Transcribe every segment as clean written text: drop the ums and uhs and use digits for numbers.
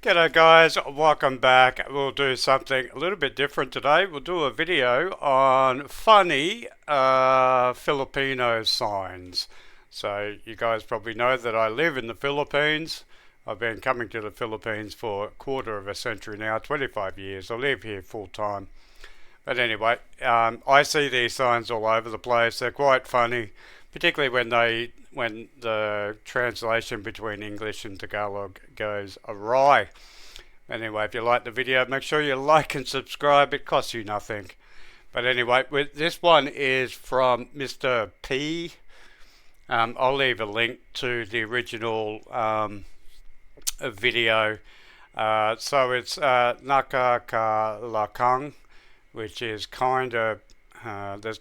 G'day guys, welcome back. We'll do something a little bit different today. We'll do a video on funny Filipino signs. So you guys probably know that I live in the Philippines. I've been coming to the Philippines for a quarter of a century now, 25 years. I live here full time. But anyway, I see these signs all over the place. They're quite funny, particularly when the translation between English and Tagalog goes awry. Anyway, if you like the video, make sure you like and subscribe. It costs you nothing. But anyway, this one is from Mr. P. I'll leave a link to the original video. So it's Nakakalakang, which is kind of there's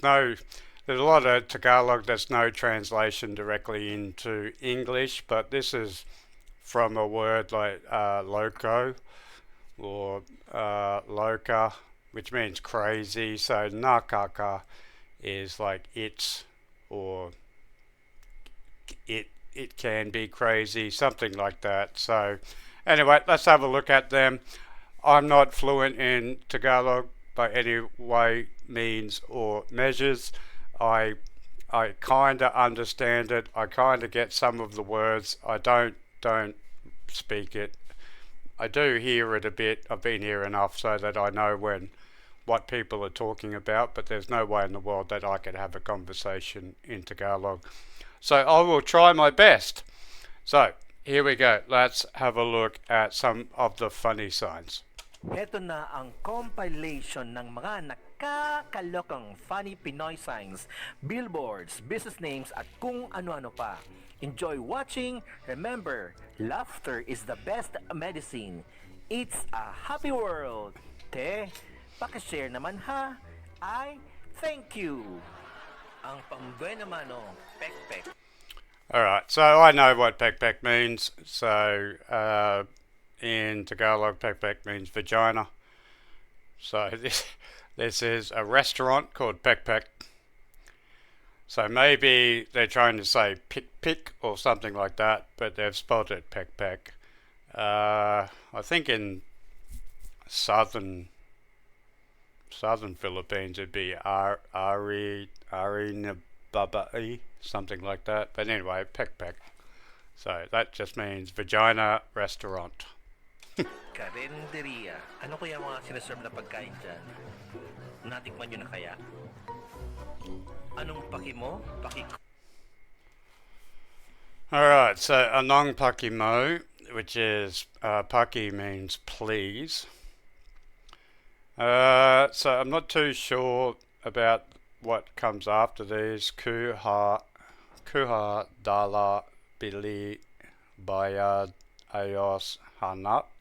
a lot of Tagalog. There's no translation directly into English, but this is from a word like loco or loca, which means crazy. So nakaka is like it's or it can be crazy, something like that. So anyway, let's have a look at them. I'm not fluent in Tagalog by any way, means, or measures. I kind of understand it. I kind of get some of the words. I don't speak it. I do hear it a bit. I've been here enough so that I know what people are talking about, but there's no way in the world that I could have a conversation in Tagalog. So I will try my best. So here we go. Let's have a look at some of the funny signs. Heto na ang compilation ng mga nakakalokang funny Pinoy signs, billboards, business names at kung ano-ano pa. Enjoy watching. Remember, laughter is the best medicine. It's a happy world. Te, pakishare naman ha. I thank you. Ang pambuena mano, pek-pek. Alright, so I know what pek pek means. So in Tagalog, pek pek means vagina. So this is a restaurant called Pek Pek. So maybe they're trying to say pick pick or something like that, but they've spelled it Pek Pek. I think in southern Philippines it'd be Ari Nababai, something like that. But anyway, Pek Pek. So that just means vagina restaurant. Karinderia. Ano kaya mga sinaserve na pagkain dyan? Natikman nyo na kaya? Anong paki mo? Alright, so anong paki mo, which is paki means please. So I'm not too sure about what comes after these. Kuha dala bili bayad ayos hanap.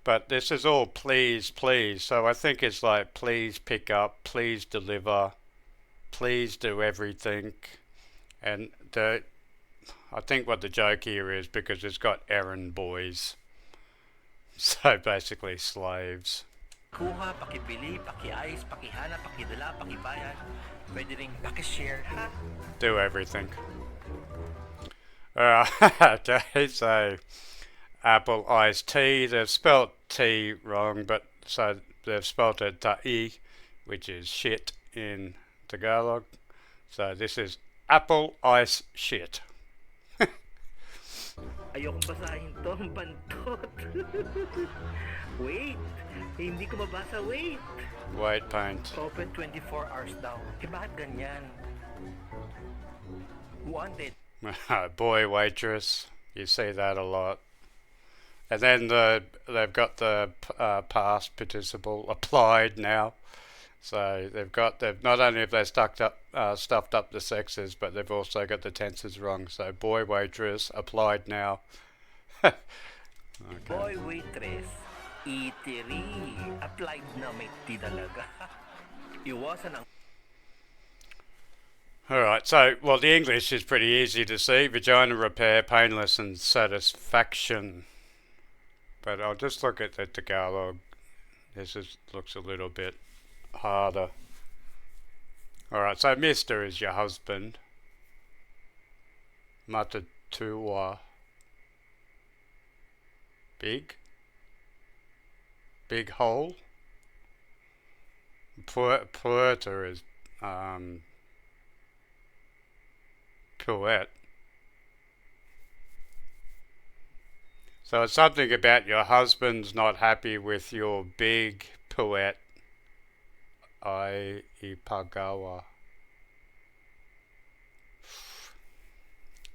But this is all please, please. So I think it's like please pick up, please deliver, please do everything. And I think what the joke here is because it's got errand boys. So basically slaves. Kuha, pakibili, pakiayos, pakihana, pakidala, pakibayad. Pwede ring pakishare, ha? Do everything. Okay, so apple iced tea. They've spelt tea wrong, but so they've spelt it ta'i, which is shit in Tagalog. So this is apple ice shit. Ayokong basahin to, ang bantot. Wait, hindi ko mabasa, wait. White paint. Open 24 hours daw. Eh bakit ganyan? Wanted. Boy waitress. You see that a lot. And then they've got the past participle applied now. So they've not only have they stuffed up the sexes, but they've also got the tenses wrong. So boy waitress applied now. Okay. Boy waitress, eatery, applied na may T talaga. Iwasan ang... Alright, so, well, the English is pretty easy to see. Vagina repair, painless and satisfaction. But I'll just look at the Tagalog. Looks a little bit harder. Alright, so Mr. is your husband. Matatua Big? Big hole? Puerta is pirouette. So it's something about your husband's not happy with your big pirouette. Ai ipagawa.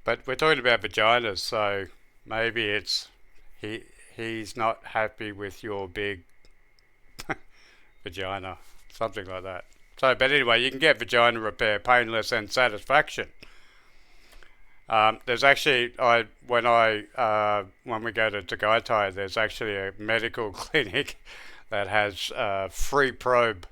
But we're talking about vaginas, so maybe it's he's not happy with your big vagina, something like that. So, but anyway, you can get vagina repair, painless and satisfaction. There's actually when we go to Tagaitai, there's actually a medical clinic that has free probe.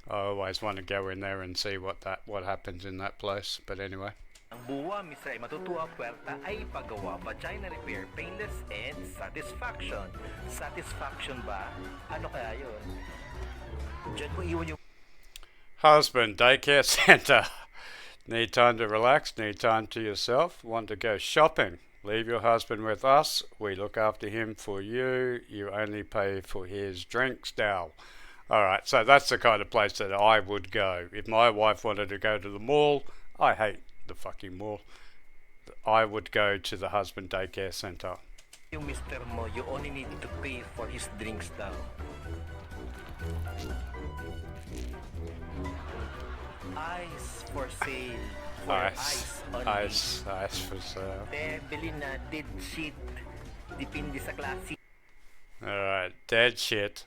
I always want to go in there and see what happens in that place. But anyway. Ang buwa misra ay matutuwa puwerta ay paggawa, vagina repair, painless, and satisfaction. Satisfaction ba? Ano kaya yun? Diyan mo iwan yung husband, daycare center. Need time to relax, need time to yourself, want to go shopping. Leave your husband with us. We look after him for you. You only pay for his drinks now. Alright, so that's the kind of place that I would go. If my wife wanted to go to the mall, I hate the fucking mall. I would go to the husband daycare center. yung mister mo, you only need to pay for his drinks daw. Ice for sale. For ice only. Ice for sale. Bilhin na dead shit. Depende sa klase. Alright, dead shit.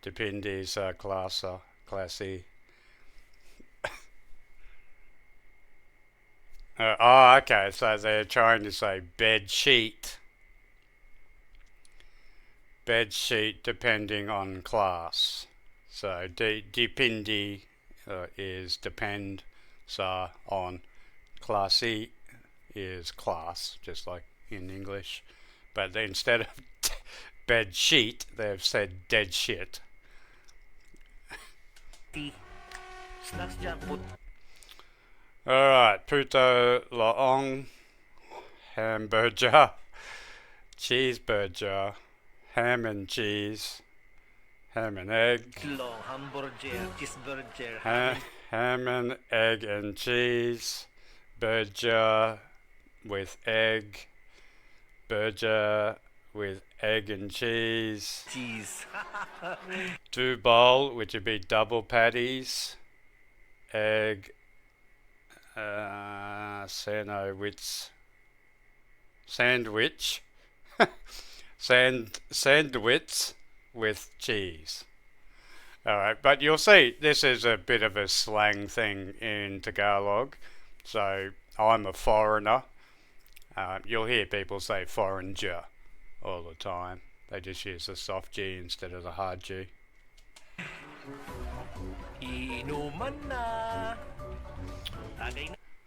Depende sa klase. Okay, so they're trying to say bed sheet. Bed sheet depending on class. So depende is depend sa on. Classy is class, just like in English. But instead of bed sheet, they've said dead shit. Alright, puto laong, hamburger, cheeseburger, ham and cheese, ham and egg, Long hamburger, cheeseburger, ham and egg and cheese, burger with egg, burger with egg and cheese, two bowl, which would be double patties, egg, sandwich, sandwich with cheese. Alright, but you'll see this is a bit of a slang thing in Tagalog. So I'm a foreigner. You'll hear people say foreigner all the time. They just use the soft G instead of the hard G. Inuman na.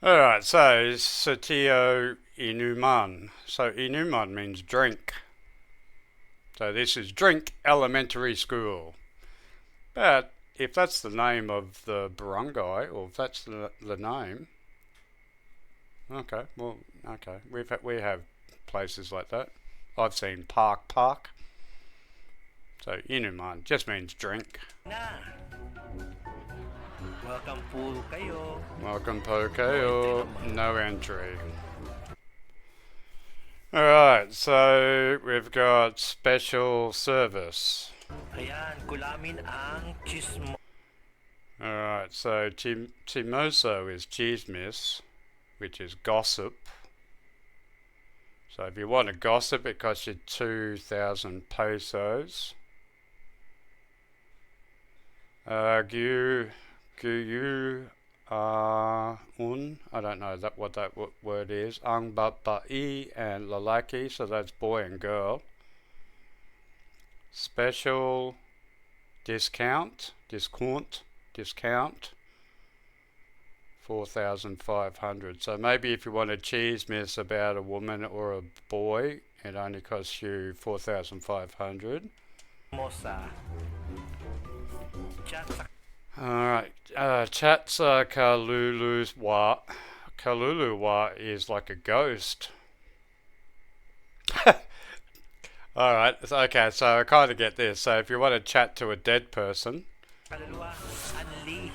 Alright, so Satio Inuman. So Inuman means drink. So this is Drink Elementary School. But if that's the name of the barangay, or if that's the name, okay, well, okay, we have places like that. I've seen Park. So Inuman just means drink. Welcome po kayo. Welcome po kayo. No entry. Alright, so we've got special service. Ayan, kulamin ang chismo. Alright, so Timoso is chismis, which is gossip. So if you want to gossip, it costs you 2,000 pesos. Guyu I don't know what that word is. Ang babae and lalaki, so that's boy and girl. Special discount 4,500. So maybe if you want to chismis about a woman or a boy, it only costs you 4,500. Mosa. Alright, Chatsa Kaluluwa. Kaluluwa is like a ghost. All right. Okay. So I kind of get this. So if you want to chat to a dead person, Kaluluwa, Anli.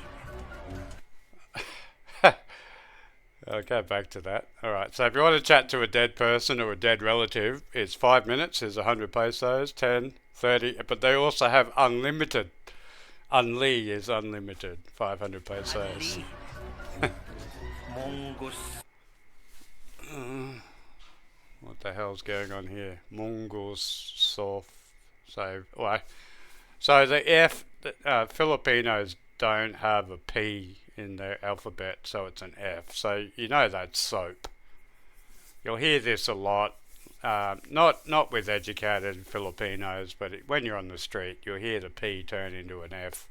I'll go back to that. All right. So if you want to chat to a dead person or a dead relative, it's 5 minutes. Is 100 pesos, 10, 30. But they also have unlimited. Unli is unlimited. 500 pesos. Anli. Mongus. What the hell's going on here? Mongols soft. So, well, so the F, Filipinos don't have a P in their alphabet, so it's an F. So you know that's soap. You'll hear this a lot. Not with educated Filipinos, but when you're on the street, you'll hear the P turn into an F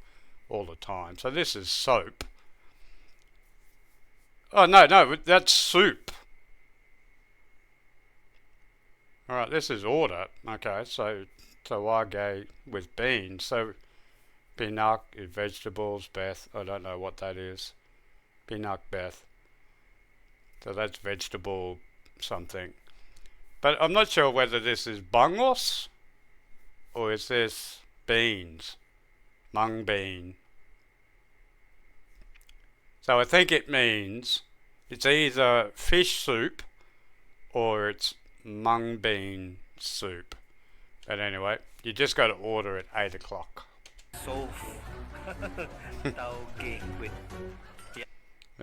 all the time. So this is soap. Oh no, that's soup. All right, this is order. Okay, so tawage with beans. So pinak is vegetables. Beth, I don't know what that is. Pinak Beth. So that's vegetable something. But I'm not sure whether this is bangos or is this beans. Mung bean. So I think it means it's either fish soup or it's mung bean soup. But anyway, you just got to order at 8 o'clock. So, Tauge with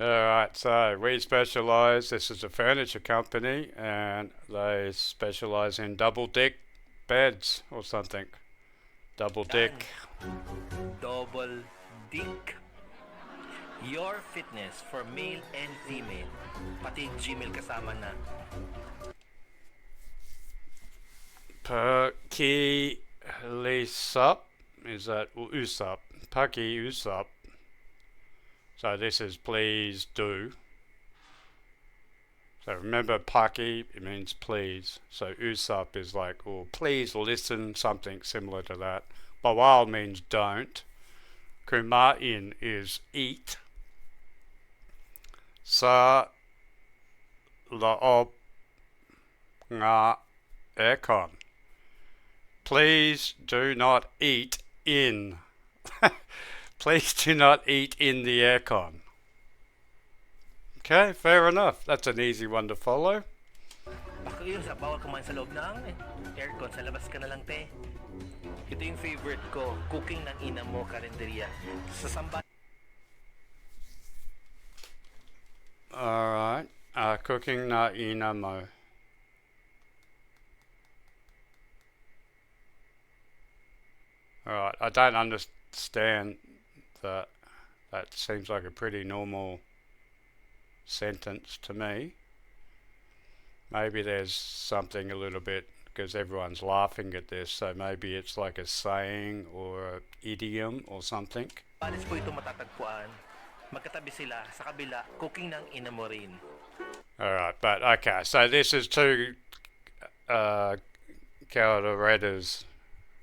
Alright, so we specialise, this is a furniture company and they specialise in double dick beds or something. Double dick. double dick. Your fitness for male and female. Pati Gmail kasama na. Pakilisap, is that usap? Paki usap. So this is please do. So remember paki, it means please. So usap is like, well, please listen, something similar to that. Bawal means don't. Kumain is eat. Sa laob nga aircon. Please do not eat in. Please do not eat in the aircon. Okay, fair enough. That's an easy one to follow. Baka yun sa bawal kumain sa loob ng aircon, sa labas ka na lang te. Ito yung favorite ko, cooking ng ina mo, karinderya. Sa samba. Alright, cooking na ina mo. Alright, I don't understand that. That seems like a pretty normal sentence to me. Maybe there's something a little bit, because everyone's laughing at this, so maybe it's like a saying or an idiom or something. Palis po ito matatagpuan. Magkatabi sila, sa kabila, cooking ng ina mo rin. Alright, but okay, so this is two calderetas,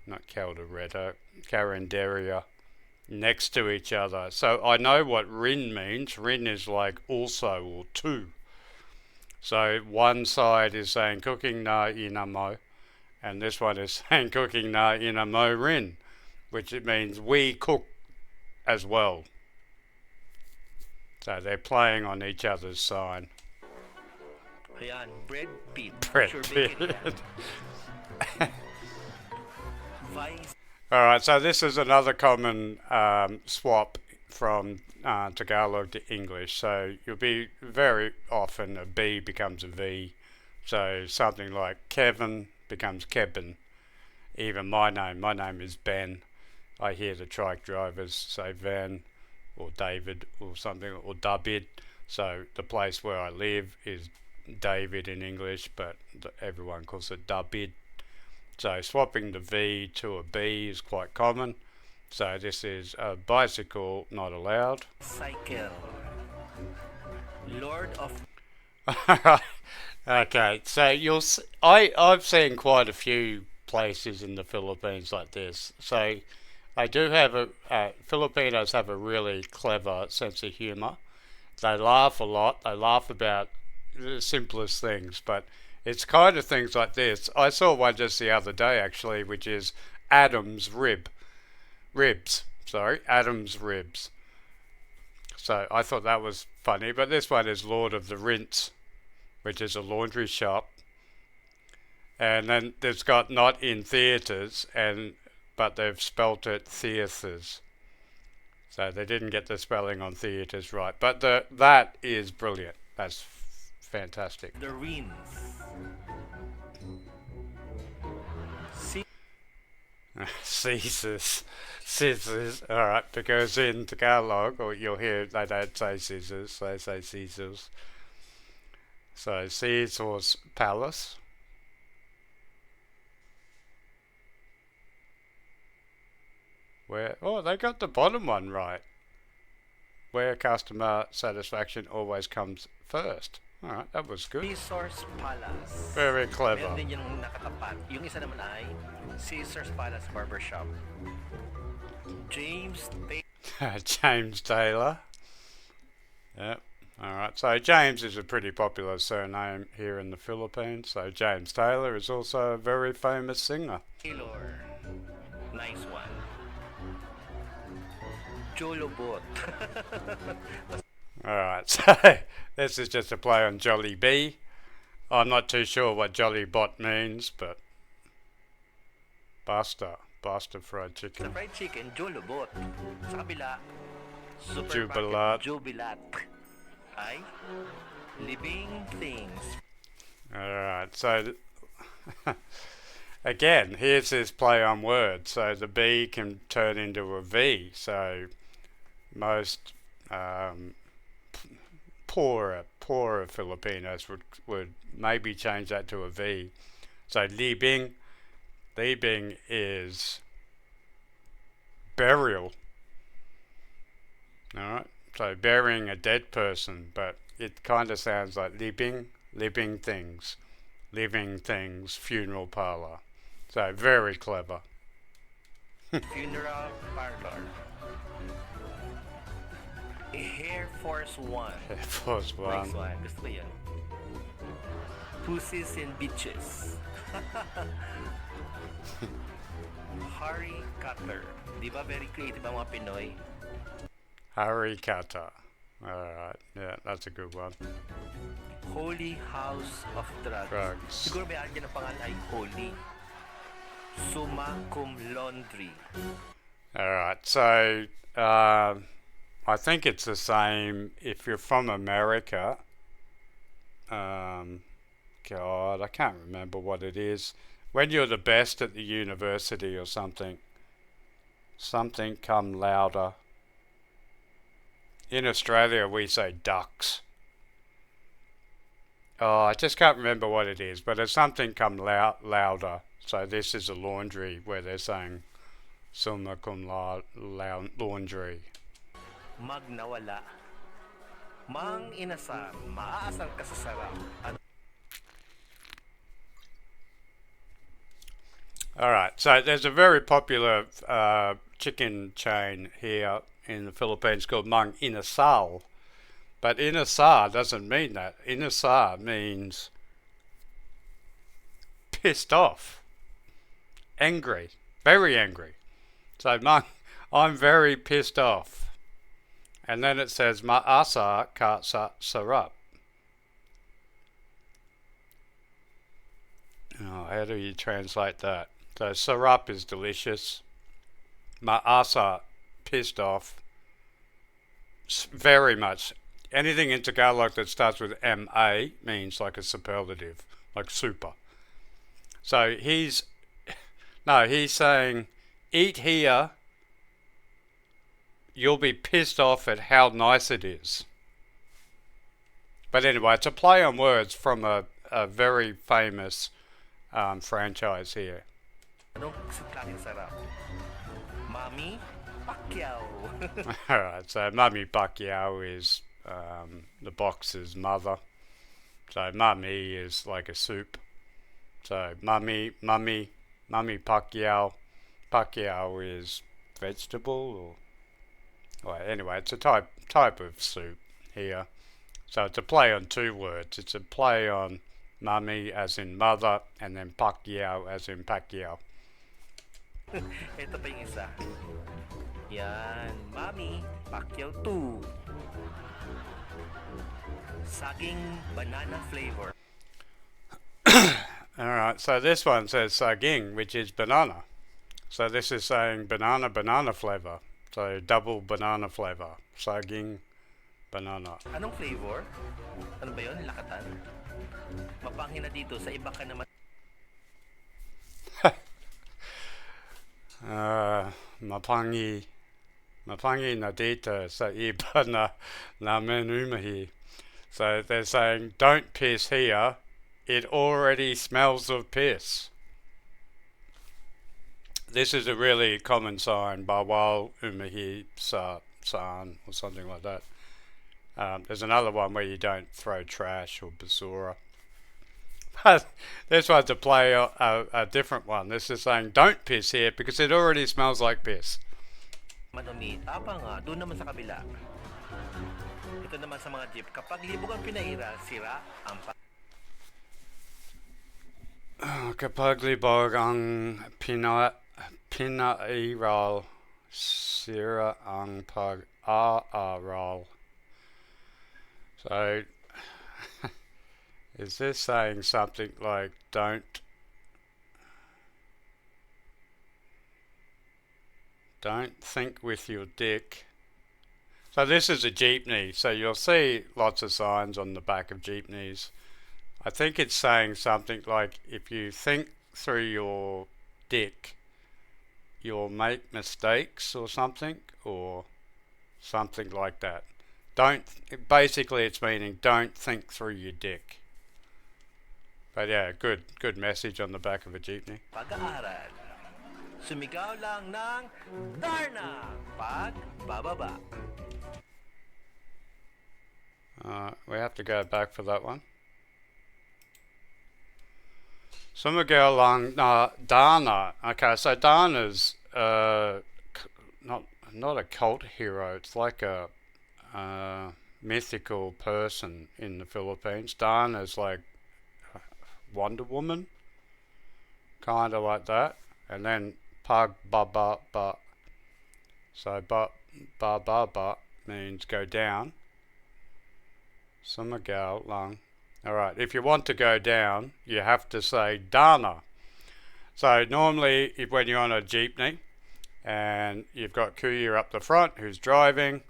not caldereta, carinderia next to each other. So I know what rin means. Rin is like also or two. So one side is saying cooking na inamo, and this one is saying cooking na inamo rin, which it means we cook as well. So they're playing on each other's sign. Ayan, bread pit. Bread Sure pit. bakery yan. Vice. Alright, so this is another common swap from Tagalog to English. So you'll be very often a B becomes a V. So something like Kevin becomes Kevin. Even my name is Ben. I hear the trike drivers say Van or David or something, or David. So the place where I live is David in English, but everyone calls it David. So swapping the V to a B is quite common. So this is a bicycle not allowed. Cycle. Lord of. Okay, so I've seen quite a few places in the Philippines like this. So I do have Filipinos have a really clever sense of humour. They laugh a lot. They laugh about the simplest things, but It's kind of things like this. I saw one just the other day actually, which is Adam's ribs. Sorry, Adam's ribs. So I thought that was funny, but this one is Lord of the Rinse, which is a laundry shop, and then there's got not in theatres, and but they've spelt it theatres. So they didn't get the spelling on theatres right, but that is brilliant. That's fantastic. The rinse. Scissors. Scissors. Alright, because in Tagalog, or you'll hear they don't say scissors, they say scissors. So Caesar's palace. Where they got the bottom one right. Where customer satisfaction always comes first. Alright, that was good. Caesar's Palace. Very Meron clever. din yung nakatapat. Yung isa naman ay Caesar's Palace Barbershop. James James Taylor. Yep. Alright, so James is a pretty popular surname here in the Philippines. So James Taylor is also a very famous singer. Taylor. Nice one. Jolobot. Alright, so this is just a play on Jolly Bee. I'm not too sure what Jolly Bot means, but Basta fried chicken. Sa fried chicken, Jolobot. Sa kabila, Jubilat. Jubilat. Ay, living things. Alright, so again, here's this play on words. So the B can turn into a V. So most poorer Filipinos would maybe change that to a V. So libing is burial. Alright, so burying a dead person, but it kind of sounds like living things, funeral parlour. So very clever. Funeral parlor. Air Force One. Air Force One. Nice one. Gusto ko yan. Pussies and Bitches. Harry Cutter. Di ba very creative ang mga Pinoy? Harry Kata. Alright, yeah, that's a good one. Holy House of Drugs. Siguro may alin ng pangalan ay Holy. Summa cum laundry. Alright, so I think it's the same if you're from America. God, I can't remember what it is. When you're the best at the university or something come louder. In Australia we say ducks. Oh, I just can't remember what it is, but it's something come louder. So this is a laundry where they're saying summa cum laundry. Magnawala. Mang inasar, maaasar ka sa sarap. Alright, so there's a very popular chicken chain here in the Philippines called Mang Inasal. But Inasar doesn't mean that. Inasar means pissed off, angry, very angry. So Mang, I'm very pissed off. And then it says Ma'asa ka sarap. Oh, how do you translate that? So sarap is delicious. Ma'asa, pissed off. Very much. Anything in Tagalog that starts with M-A means like a superlative, like super. So he's saying, eat here, you'll be pissed off at how nice it is. But anyway, it's a play on words from a very famous franchise here. Anong klaseng sarap? Mami Pacquiao. Alright, so Mummy Pacquiao is the boxer's mother. So Mummy is like a soup. So Mummy Pacquiao. Pacquiao is vegetable or well, anyway, it's a type of soup here. So it's a play on two words. It's a play on mummy as in mother, and then Pacquiao as in Pacquiao. Ito pa yung isa. Yan, Mami, Pacquiao 2. Saging banana flavor. Alright, so this one says saging, which is banana. So this is saying banana flavor. So double banana flavor. Saging, banana. Anong flavor? Ano ba yun? Lakatan? Mapanghin na dito, sa iba ka naman. Mapangi na dito sa iba na menumahi. So they're saying, don't piss here. It already smells of piss. This is a really common sign, bawal umahi saan or something like that. There's another one where you don't throw trash or basura. But this one's to play a different one. This is saying don't piss here because it already smells like piss. Madumi, tapa nga, doon naman sa kabila. Ito naman sa mga jeep, kapag libog ang pinaira, sira ang Kapag libog ang pinairal, sira ang pag-aaral. So, is this saying something like don't think with your dick? So this is a Jeepney, so you'll see lots of signs on the back of Jeepneys. I think it's saying something like if you think through your dick, you'll make mistakes or something like that. Basically it's meaning don't think through your dick. But yeah, good message on the back of a Jeepney. Pag-aaral. Sumigaw lang ng Darna pag bababa. We have to go back for that one. Sumigaw lang na Dana. Okay, so Dana's not a cult hero. It's like a mythical person in the Philippines. Dana's like Wonder Woman, kind of like that. And then pag ba ba ba. So ba ba ba ba means go down. Sumigaw lang. Alright, if you want to go down, you have to say Dana. So normally when you're on a Jeepney and you've got Kuya up the front who's driving,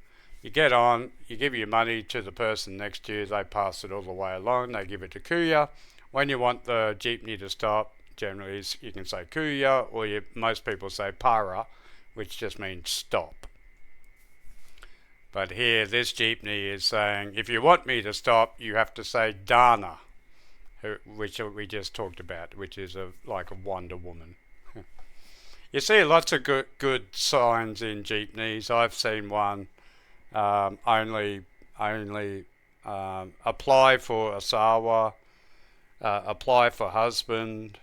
you get on, you give your money to the person next to you, they pass it all the way along, they give it to Kuya. When you want the Jeepney to stop, generally you can say Kuya, or most people say Para, which just means stop. But here, this Jeepney is saying, if you want me to stop, you have to say Dana, which we just talked about, which is like a Wonder Woman. You see lots of good signs in Jeepneys. I've seen one, only apply for asawa, apply for husband.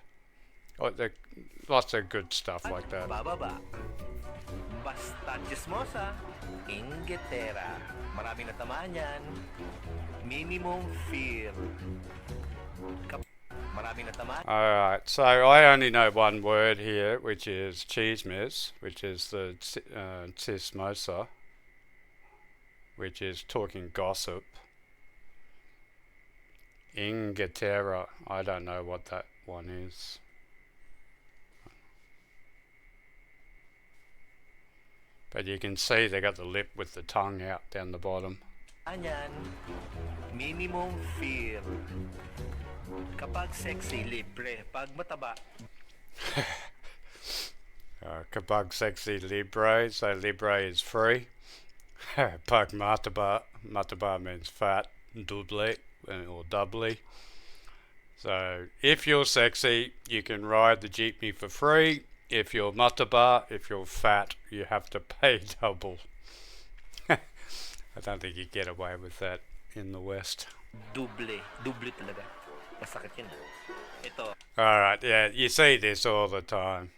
Lots of good stuff like that. Bababa. Basta chismosa, ingetera. Maraming natamaan yan. Minimum fear. Maraming natamaan. Alright, so I only know one word here, which is chismes, which is the chismosa, which is talking gossip. Ingetera, I don't know what that one is. But you can see they got the lip with the tongue out down the bottom. Anyan, minimum fear. Kapag sexy, libre. Pag mataba. Kapag sexy, libre. So libre is free. Pag mataba means fat, double or doubly. So if you're sexy, you can ride the Jeepney for free. If you're mataba, if you're fat, you have to pay double. I don't think you get away with that in the West. Double talaga. Masakit yun. Ito. Alright, yeah, you see this all the time.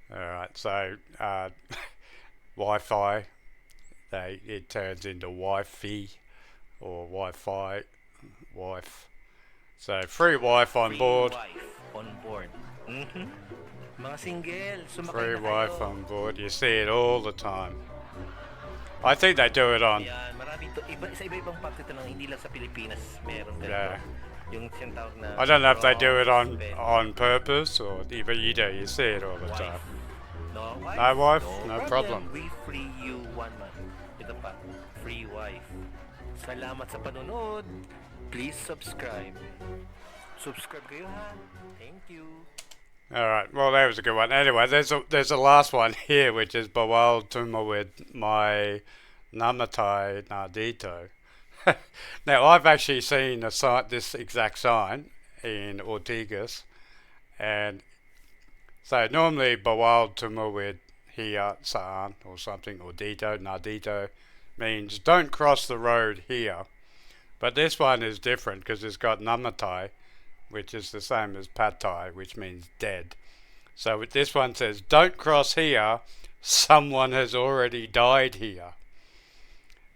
Alright, so Wi-Fi, it turns into Wi-Fi or Wi-Fi, wife. So free wife on Free board. wife on board. Mhm. Mga single, sumakay Free na wife kayo. on board. You see it all the time. I think they do it on. Yan, marami to. Sa iba-ibang parte ito lang, hindi lang sa Pilipinas meron ganito. Yeah. Yung sinatawag na I don't know if they do it cross, on purpose or but you do. You see it all the time. wife. No wife? No wife, no problem. We free you one man. Ito pa, free wife. Salamat sa panonood. Please subscribe. Subscribe kayo ha. Thank you. All right. Well, that was a good one. Anyway, there's a last one here, which is Bawal Tuma with my Namatai Nardito. Now, I've actually seen a sign, this exact sign in Ortigas, and so normally Bawal Tuma with here Saan or something, or Dito Nardito means don't cross the road here. But this one is different because it's got Namatai, which is the same as Pad Thai, which means dead. So this one says, don't cross here, someone has already died here.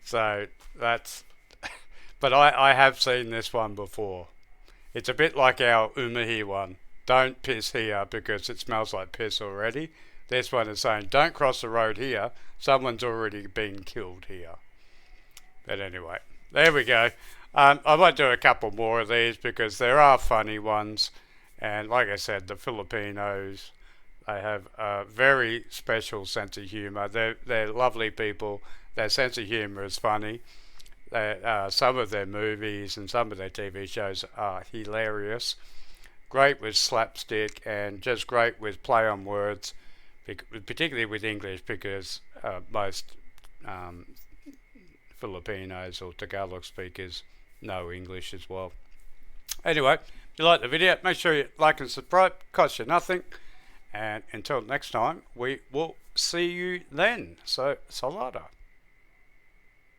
So that's, but I have seen this one before. It's a bit like our Umahi one. Don't piss here because it smells like piss already. This one is saying, don't cross the road here, someone's already been killed here. But anyway, there we go. I might do a couple more of these because there are funny ones, and like I said, the Filipinos, they have a very special sense of humour. They're lovely people. Their sense of humour is funny. Some of their movies and some of their TV shows are hilarious. Great with slapstick and just great with play on words, particularly with English because most Filipinos or Tagalog speakers know English as well. Anyway, if you like the video, make sure you like and subscribe. Costs you nothing. And until next time, we will see you then. So, salada.